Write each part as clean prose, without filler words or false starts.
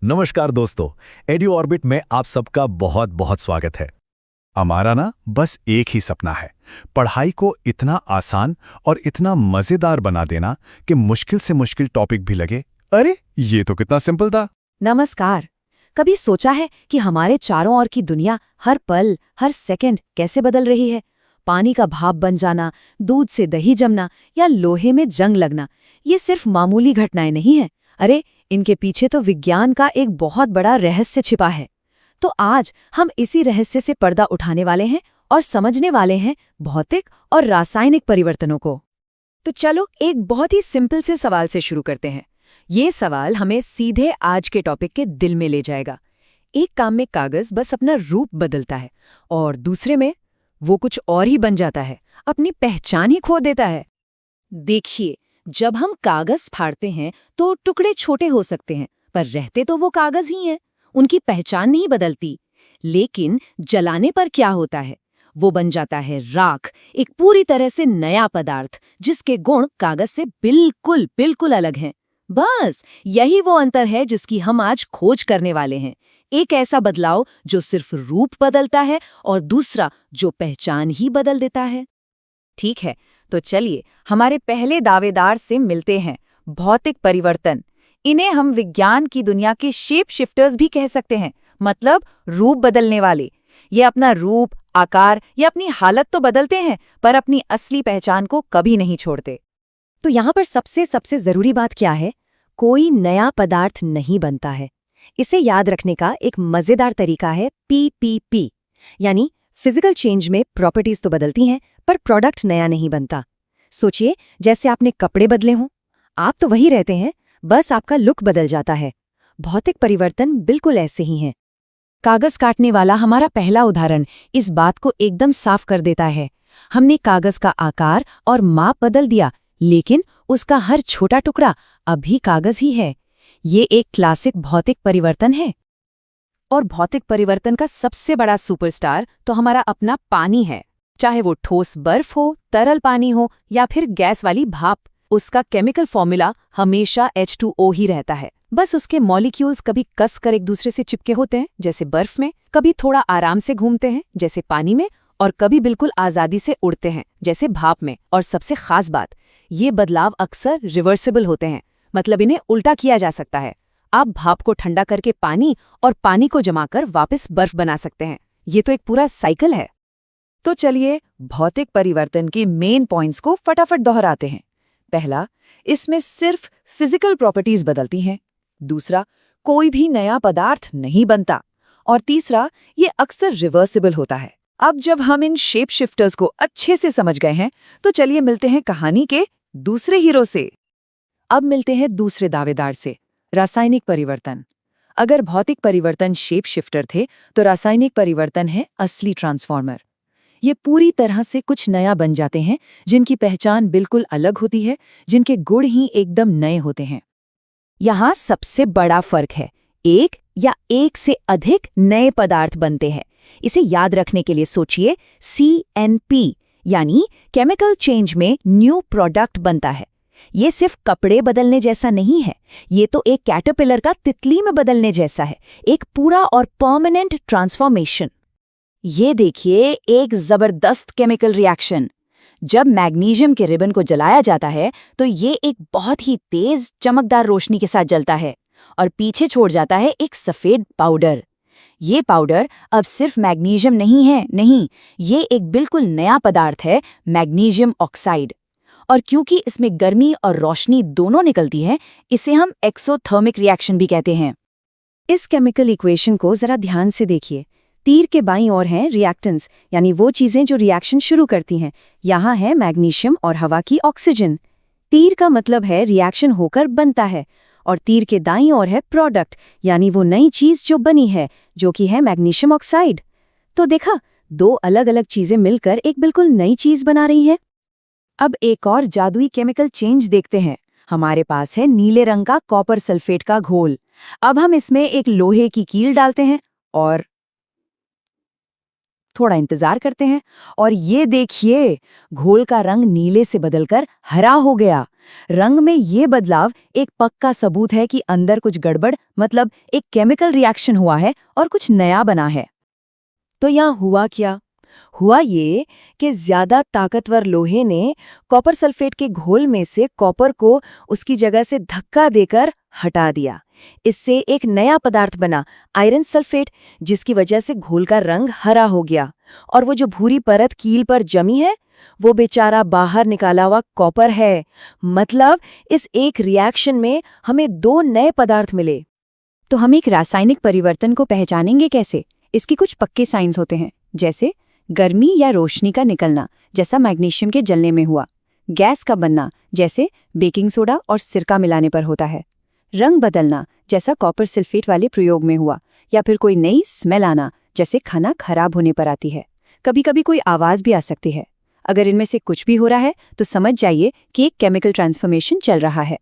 नमस्कार दोस्तों, edu orbit में आप सबका बहुत बहुत स्वागत है। हमारा ना बस एक ही सपना है, पढ़ाई को इतना आसान और इतना मजेदार बना देना कि मुश्किल से मुश्किल टॉपिक भी लगे अरे ये तो कितना सिंपल था। नमस्कार। कभी सोचा है कि हमारे चारों ओर की दुनिया हर पल, हर सेकंड कैसे बदल रही है? पानी का भाप बन जाना, दूध से दही जमना या लोहे में जंग लगना, ये सिर्फ मामूली घटनाएं नहीं हैं। अरे, इनके पीछे तो विज्ञान का एक बहुत बड़ा रहस्य छिपा है। तो आज हम इसी रहस्य से पर्दा उठाने वाले हैं और समझने वाले हैं भौतिक और रासायनिक परिवर्तनों को। तो चलो एक बहुत ही सिंपल से सवाल से शुरू करते हैं। ये सवाल हमें सीधे आज के टॉपिक के दिल में ले जाएगा। एक काम में कागज बस अपना रूप बदलता है और दूसरे में वो कुछ और ही बन जाता है, अपनी पहचान ही खो देता है। देखिए, जब हम कागज फाड़ते हैं तो टुकड़े छोटे हो सकते हैं, पर रहते तो वो कागज ही हैं। उनकी पहचान नहीं बदलती। लेकिन जलाने पर क्या होता है? वो बन जाता है राख, एक पूरी तरह से नया पदार्थ जिसके गुण कागज से बिल्कुल बिल्कुल अलग हैं। बस यही वो अंतर है जिसकी हम आज खोज करने वाले हैं। एक ऐसा बदलाव जो सिर्फ रूप बदलता है और दूसरा जो पहचान ही बदल देता है। ठीक है, तो चलिए हमारे पहले दावेदार से मिलते हैं, भौतिक परिवर्तन। इन्हें हम विज्ञान की दुनिया के शेप शिफ्टर्स भी कह सकते हैं, मतलब रूप बदलने वाले। ये अपना रूप, आकार या अपनी हालत तो बदलते हैं, पर अपनी असली पहचान को कभी नहीं छोड़ते। तो यहाँ पर सबसे जरूरी बात क्या है? कोई नया पदार्थ नहीं बनता है। इसे याद रखने का एक मजेदार तरीका है PPP, यानी फिजिकल चेंज में प्रॉपर्टीज तो बदलती हैं, पर प्रोडक्ट नया नहीं बनता। सोचिए, जैसे आपने कपड़े बदले हों, आप तो वही रहते हैं, बस आपका लुक बदल जाता है। भौतिक परिवर्तन बिल्कुल ऐसे ही हैं। कागज काटने वाला हमारा पहला उदाहरण इस बात को एकदम साफ कर देता है। हमने कागज का आकार और माप बदल दिया, लेकिन उसका हर छोटा टुकड़ा अभी कागज ही है। ये एक क्लासिक भौतिक परिवर्तन है। और भौतिक परिवर्तन का सबसे बड़ा सुपरस्टार तो हमारा अपना पानी है। चाहे वो ठोस बर्फ हो, तरल पानी हो या फिर गैस वाली भाप, उसका केमिकल फॉर्मूला हमेशा H2O ही रहता है। बस उसके मॉलिक्यूल्स कभी कस कर एक दूसरे से चिपके होते हैं, जैसे बर्फ में, कभी थोड़ा आराम से घूमते हैं, जैसे पानी में, और कभी बिल्कुल आजादी से उड़ते हैं, जैसे भाप में। और सबसे खास बात, ये बदलाव अक्सर रिवर्सिबल होते हैं, मतलब इन्हें उल्टा किया जा सकता है। आप भाप को ठंडा करके पानी और पानी को जमाकर वापस बर्फ बना सकते हैं। ये तो एक पूरा साइकिल है। तो चलिए भौतिक परिवर्तन की मेन पॉइंट्स को फटाफट दोहराते हैं। पहला, इसमें सिर्फ फिजिकल प्रॉपर्टीज बदलती हैं। दूसरा, कोई भी नया पदार्थ नहीं बनता। और तीसरा, ये अक्सर रिवर्सिबल होता है। अब जब हम इन शेप शिफ्टर्स को अच्छे से समझ गए हैं, तो चलिए मिलते हैं कहानी के दूसरे हीरो से। अब मिलते हैं दूसरे दावेदार से, रासायनिक परिवर्तन। अगर भौतिक परिवर्तन शेप शिफ्टर थे, तो रासायनिक परिवर्तन है असली ट्रांसफॉर्मर। ये पूरी तरह से कुछ नया बन जाते हैं, जिनकी पहचान बिल्कुल अलग होती है, जिनके गुण ही एकदम नए होते हैं। यहाँ सबसे बड़ा फर्क है, एक या एक से अधिक नए पदार्थ बनते हैं। इसे याद रखने के लिए सोचिए, CNP यानी केमिकल चेंज में न्यू प्रोडक्ट बनता है। ये सिर्फ कपड़े बदलने जैसा नहीं है, ये तो एक कैटरपिलर का तितली में बदलने जैसा है, एक पूरा और परमानेंट ट्रांसफॉर्मेशन। ये देखिए एक जबरदस्त केमिकल रिएक्शन। जब मैग्नीशियम के रिबन को जलाया जाता है, तो ये एक बहुत ही तेज चमकदार रोशनी के साथ जलता है और पीछे छोड़ जाता है एक सफेद पाउडर। ये पाउडर अब सिर्फ मैग्नीशियम नहीं, ये एक बिल्कुल नया पदार्थ है, मैग्नीशियम ऑक्साइड। और क्योंकि इसमें गर्मी और रोशनी दोनों निकलती है, इसे हम एक्सोथर्मिक रिएक्शन भी कहते हैं। इस केमिकल इक्वेशन को जरा ध्यान से देखिए। तीर के बाईं ओर हैं रिएक्टेंट्स, यानी वो चीजें जो रिएक्शन शुरू करती हैं। यहाँ है मैग्नीशियम और हवा की ऑक्सीजन। तीर का मतलब है रिएक्शन होकर बनता है, और तीर के दाईं ओर है प्रोडक्ट, यानी वो नई चीज जो बनी है, जो कि है मैग्नीशियम ऑक्साइड। तो देखा, दो अलग अलग चीजें मिलकर एक बिल्कुल नई चीज बना रही हैं। अब एक और जादुई केमिकल चेंज देखते हैं। हमारे पास है नीले रंग का कॉपर सल्फेट का घोल। अब हम इसमें एक लोहे की कील डालते हैं और थोड़ा इंतजार करते हैं, और ये देखिए, घोल का रंग नीले से बदलकर हरा हो गया। रंग में ये बदलाव एक पक्का सबूत है कि अंदर कुछ गड़बड़, मतलब एक केमिकल रिएक्शन हुआ है और कुछ नया बना है। तो यहाँ हुआ क्या? हुआ ये कि ज्यादा ताकतवर लोहे ने कॉपर सल्फेट के घोल में से कॉपर को उसकी जगह से धक्का देकर हटा दिया। इससे एक नया पदार्थ बना, आयरन सल्फेट, जिसकी वजह से घोल का रंग हरा हो गया। और वो जो भूरी परत कील पर जमी है, वो बेचारा बाहर निकाला हुआ कॉपर है। मतलब इस एक रिएक्शन में हमें दो नए पदार्थ मिले। तो हम एक रासायनिक परिवर्तन को पहचानेंगे कैसे? इसके कुछ पक्के साइंस होते हैं, जैसे गर्मी या रोशनी का निकलना, जैसा मैग्नीशियम के जलने में हुआ। गैस का बनना, जैसे बेकिंग सोडा और सिरका मिलाने पर होता है। रंग बदलना, जैसा कॉपर सल्फेट वाले प्रयोग में हुआ। या फिर कोई नई स्मेल आना, जैसे खाना खराब होने पर आती है। कभी कभी कोई आवाज भी आ सकती है। अगर इनमें से कुछ भी हो रहा है तो समझ जाइए कि एक केमिकल ट्रांसफॉर्मेशन चल रहा है।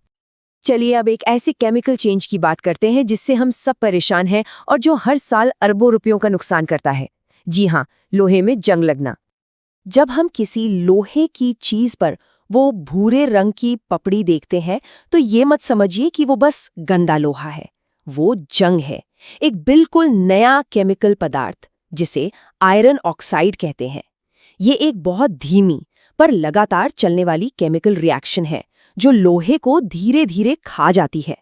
चलिए अब एक ऐसे केमिकल चेंज की बात करते हैं जिससे हम सब परेशान हैं और जो हर साल अरबों रुपयों का नुकसान करता है। जी हाँ, लोहे में जंग लगना। जब हम किसी लोहे की चीज पर वो भूरे रंग की पपड़ी देखते हैं तो ये मत समझिए कि वो बस गंदा लोहा है। वो जंग है, एक बिल्कुल नया केमिकल पदार्थ जिसे आयरन ऑक्साइड कहते हैं। ये एक बहुत धीमी पर लगातार चलने वाली केमिकल रिएक्शन है जो लोहे को धीरे धीरे खा जाती है।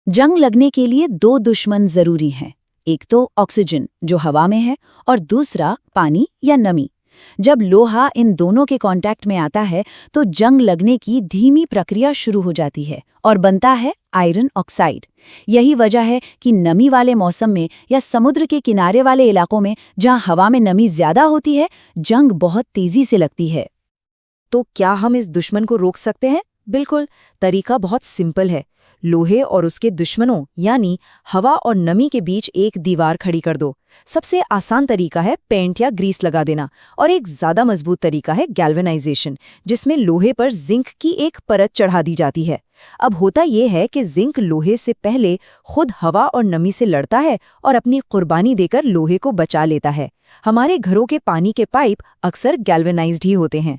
जंग लगने के लिए दो दुश्मन जरूरी हैं, एक तो ऑक्सीजन जो हवा में है और दूसरा पानी या नमी। जब लोहा इन दोनों के कांटेक्ट में आता है तो जंग लगने की धीमी प्रक्रिया शुरू हो जाती है और बनता है आयरन ऑक्साइड। यही वजह है कि नमी वाले मौसम में या समुद्र के किनारे वाले इलाकों में जहां हवा में नमी ज्यादा होती है, जंग बहुत तेजी से लगती है। तो क्या हम इस दुश्मन को रोक सकते हैं? बिल्कुल, तरीका बहुत सिंपल है। लोहे और उसके दुश्मनों यानी हवा और नमी के बीच एक दीवार खड़ी कर दो। सबसे आसान तरीका है पेंट या ग्रीस लगा देना, और एक ज्यादा मजबूत तरीका है गैल्वेनाइजेशन, जिसमें लोहे पर जिंक की एक परत चढ़ा दी जाती है। अब होता यह है कि जिंक लोहे से पहले खुद हवा और नमी से लड़ता है और अपनी कुर्बानी देकर लोहे को बचा लेता है। हमारे घरों के पानी के पाइप अक्सर गैल्वेनाइज्ड ही होते हैं।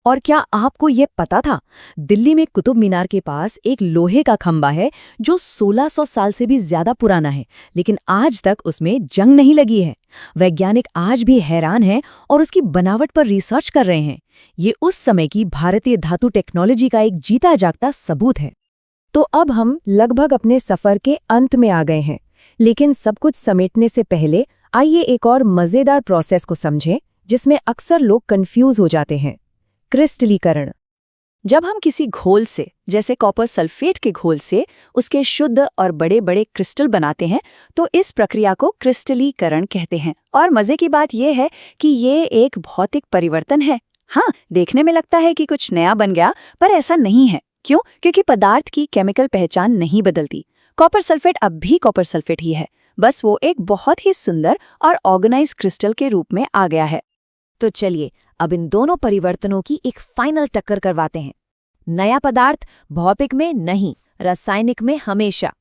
और क्या आपको ये पता था, दिल्ली में कुतुब मीनार के पास एक लोहे का खंबा है जो 1600 साल से भी ज्यादा पुराना है, लेकिन आज तक उसमें जंग नहीं लगी है। वैज्ञानिक आज भी हैरान हैं और उसकी बनावट पर रिसर्च कर रहे हैं। ये उस समय की भारतीय धातु टेक्नोलॉजी का एक जीता जागता सबूत है। तो अब हम लगभग अपने सफर के अंत में आ गए हैं, लेकिन सब कुछ समेटने से पहले आइए एक और मजेदार प्रोसेस को समझें जिसमें अक्सर लोग कंफ्यूज हो जाते हैं। क्रिस्टलीकरण। जब हम किसी घोल से, जैसे कॉपर सल्फेट के घोल से, उसके शुद्ध और बड़े बड़े क्रिस्टल बनाते हैं तो इस प्रक्रिया को क्रिस्टलीकरण कहते हैं। और मजे की बात यह है कि ये एक भौतिक परिवर्तन है। हाँ, देखने में लगता है कि कुछ नया बन गया, पर ऐसा नहीं है। क्यों? क्योंकि पदार्थ की केमिकल पहचान नहीं बदलती। कॉपर सल्फेट अब भी कॉपर सल्फेट ही है, बस वो एक बहुत ही सुंदर और ऑर्गेनाइज्ड क्रिस्टल के रूप में आ गया है। तो चलिए अब इन दोनों परिवर्तनों की एक फाइनल टक्कर करवाते हैं। नया पदार्थ भौतिक में नहीं, रासायनिक में हमेशा।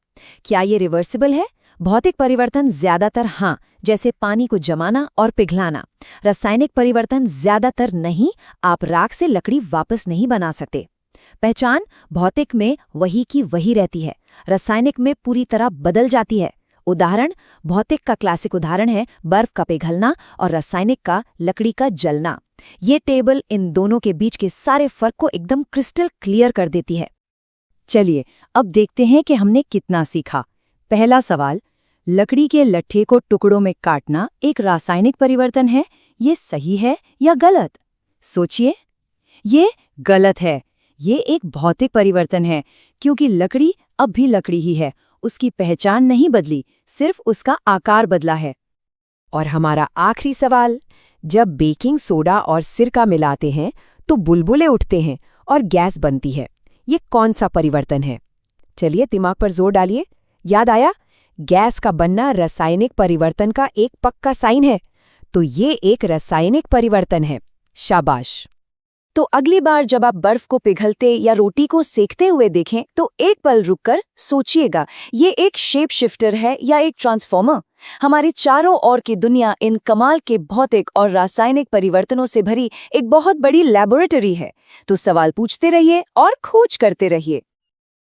क्या ये रिवर्सिबल है? भौतिक परिवर्तन ज्यादातर हाँ, जैसे पानी को जमाना और पिघलाना। रासायनिक परिवर्तन ज्यादातर नहीं, आप राख से लकड़ी वापस नहीं बना सकते। पहचान भौतिक में वही की वही रहती है, रासायनिक में पूरी तरह बदल जाती है। उदाहरण, भौतिक का क्लासिक उदाहरण है बर्फ का पिघलना और रासायनिक का लकड़ी का जलना। ये टेबल इन दोनों के बीच के सारे फर्क को एकदम क्रिस्टल क्लियर कर देती है। चलिए अब देखते हैं कि हमने कितना सीखा। पहला सवाल, लकड़ी के लट्ठे को टुकड़ों में काटना एक रासायनिक परिवर्तन है, ये सही है या गलत? सोचिए। ये गलत है, ये एक भौतिक परिवर्तन है, क्योंकि लकड़ी अब भी लकड़ी ही है, उसकी पहचान नहीं बदली, सिर्फ उसका आकार बदला है। और हमारा आखिरी सवाल, जब बेकिंग सोडा और सिरका मिलाते हैं तो बुलबुले उठते हैं और गैस बनती है, ये कौन सा परिवर्तन है? चलिए दिमाग पर जोर डालिए। याद आया? गैस का बनना रासायनिक परिवर्तन का एक पक्का साइन है, तो ये एक रासायनिक परिवर्तन है। शाबाश। तो अगली बार जब आप बर्फ को पिघलते या रोटी को सेकते हुए देखें तो एक पल रुककर सोचिएगा, ये एक शेप शिफ्टर है या एक ट्रांसफॉर्मर? हमारे चारों ओर की दुनिया इन कमाल के भौतिक और रासायनिक परिवर्तनों से भरी एक बहुत बड़ी लैबोरेटरी है। तो सवाल पूछते रहिए और खोज करते रहिए।